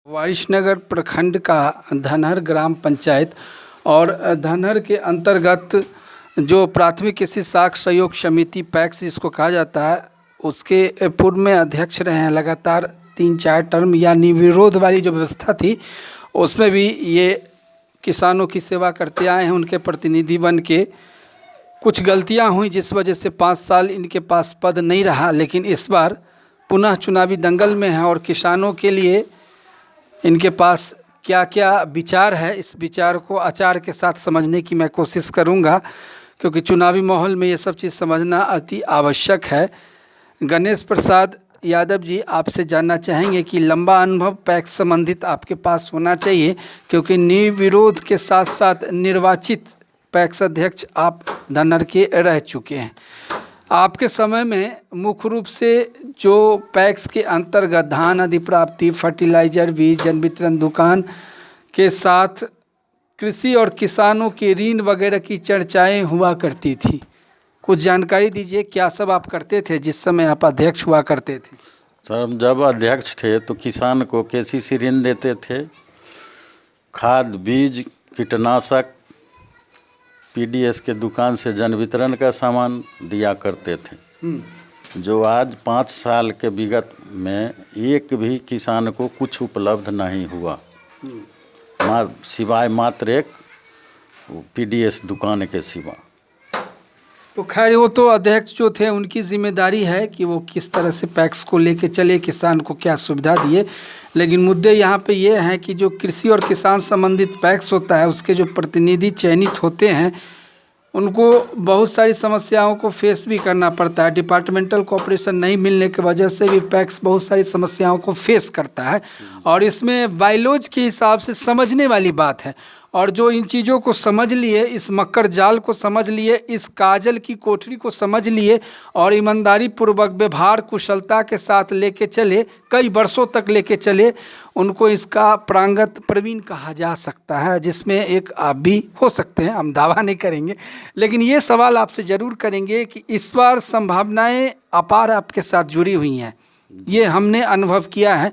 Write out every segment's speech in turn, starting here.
वारिसनगर प्रखंड का धनहर ग्राम पंचायत और धनहर के अंतर्गत जो प्राथमिक कृषि साख सहयोग समिति पैक्स जिसको कहा जाता है, उसके पूर्व में अध्यक्ष रहे हैं। लगातार 3-4 टर्म या निर्विरोध वाली जो व्यवस्था थी उसमें भी ये किसानों की सेवा करते आए हैं। उनके प्रतिनिधि बन के कुछ गलतियां हुई जिस वजह से 5 साल इनके पास पद नहीं रहा, लेकिन इस बार पुनः चुनावी दंगल में है और किसानों के लिए इनके पास क्या क्या विचार है, इस विचार को आचार के साथ समझने की मैं कोशिश करूंगा, क्योंकि चुनावी माहौल में ये सब चीज़ समझना अति आवश्यक है। गणेश प्रसाद यादव जी, आपसे जानना चाहेंगे कि लंबा अनुभव पैक्स संबंधित आपके पास होना चाहिए, क्योंकि निर्विरोध के साथ साथ निर्वाचित पैक्स अध्यक्ष आप धनहर के रह चुके हैं। आपके समय में मुख्य रूप से जो पैक्स के अंतर्गत धान अधिप्राप्ति, फर्टिलाइजर, बीज, जन वितरण दुकान के साथ कृषि और किसानों के ऋण वगैरह की चर्चाएं हुआ करती थी, कुछ जानकारी दीजिए। क्या सब आप करते थे जिस समय आप अध्यक्ष हुआ करते थे? सर, हम जब अध्यक्ष थे तो किसान को केसीसी ऋण देते थे, खाद, बीज, कीटनाशक, पीडीएस के दुकान से जन वितरण का सामान दिया करते थे। जो आज 5 साल के विगत में एक भी किसान को कुछ उपलब्ध नहीं हुआ, सिवाय मात्र एक पीडीएस दुकान के सिवा। तो खैर, वो तो अध्यक्ष जो थे उनकी जिम्मेदारी है कि वो किस तरह से पैक्स को लेके चले, किसान को क्या सुविधा दिए। लेकिन मुद्दे यहाँ पे ये हैं कि जो कृषि और किसान संबंधित पैक्स होता है, उसके जो प्रतिनिधि चयनित होते हैं उनको बहुत सारी समस्याओं को फेस भी करना पड़ता है। डिपार्टमेंटल कोऑपरेशन नहीं मिलने की वजह से भी पैक्स बहुत सारी समस्याओं को फेस करता है, और इसमें बायलॉज के हिसाब से समझने वाली बात है। और जो इन चीज़ों को समझ लिए, इस मक्कर जाल को समझ लिए, इस काजल की कोठरी को समझ लिए और ईमानदारी पूर्वक व्यवहार कुशलता के साथ लेके चले, कई वर्षों तक लेके चले, उनको इसका प्रांगत प्रवीण कहा जा सकता है, जिसमें एक आप भी हो सकते हैं। हम दावा नहीं करेंगे, लेकिन ये सवाल आपसे ज़रूर करेंगे कि इस बार संभावनाएं अपार आपके साथ जुड़ी हुई हैं, ये हमने अनुभव किया है।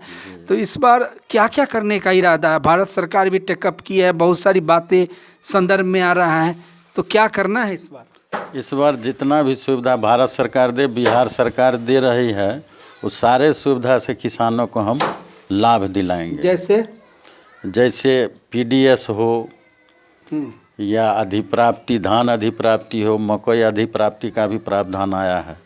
तो इस बार क्या क्या करने का इरादा है? भारत सरकार भी टेकअप की है, बहुत सारी बातें संदर्भ में आ रहा है, तो क्या करना है इस बार? इस बार जितना भी सुविधा भारत सरकार दे, बिहार सरकार दे रही है, उस सारे सुविधा से किसानों को हम लाभ दिलाएंगे। जैसे पीडीएस हो या अधिप्राप्ति, धान अधिप्राप्ति हो, मकई अधिप्राप्ति का भी प्रावधान आया है,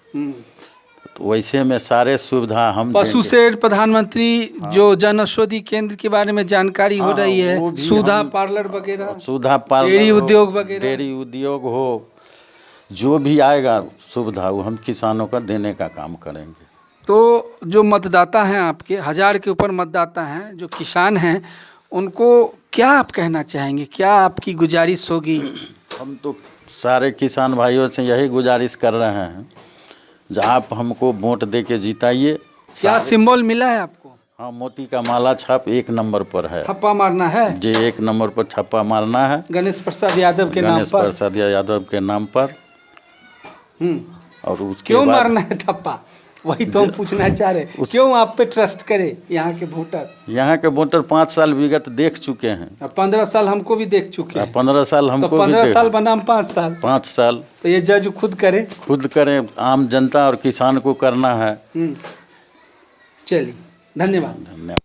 तो वैसे में सारे सुविधा हम पशु शेड, प्रधानमंत्री जो जन औषधि केंद्र के बारे में जानकारी हो रही है, सुधा पार्लर वगैरह, सुधा पार्लर, डेयरी उद्योग वगैरह, डेयरी उद्योग हो, जो भी आएगा सुविधा वो हम किसानों का देने का काम करेंगे। तो जो मतदाता हैं आपके, 1000 के ऊपर मतदाता हैं, जो किसान हैं, उनको क्या आप कहना चाहेंगे? क्या आपकी गुजारिश होगी? हम तो सारे किसान भाइयों से यही गुजारिश कर रहे हैं, जब आप हमको वोट दे के जिताइए। क्या सिंबल मिला है आपको? हाँ, मोती का माला छाप 1 नंबर पर है। थप्पा मारना है जी, 1 नंबर पर छप्पा मारना है, गणेश प्रसाद यादव के नाम पर। गणेश प्रसाद यादव के नाम पर। और उसके क्यों बाद मारना है थप्पा? वही तो हम पूछना चाह रहे, क्यों आप पे ट्रस्ट करे यहाँ के वोटर? यहाँ के वोटर 5 साल विगत देख चुके हैं। 15 साल हमको भी देख चुके हैं। 15 साल हमको तो 15 साल बनाम 5 साल, 5 साल तो ये जज खुद करें, आम जनता और किसान को करना है। चलिए, धन्यवाद।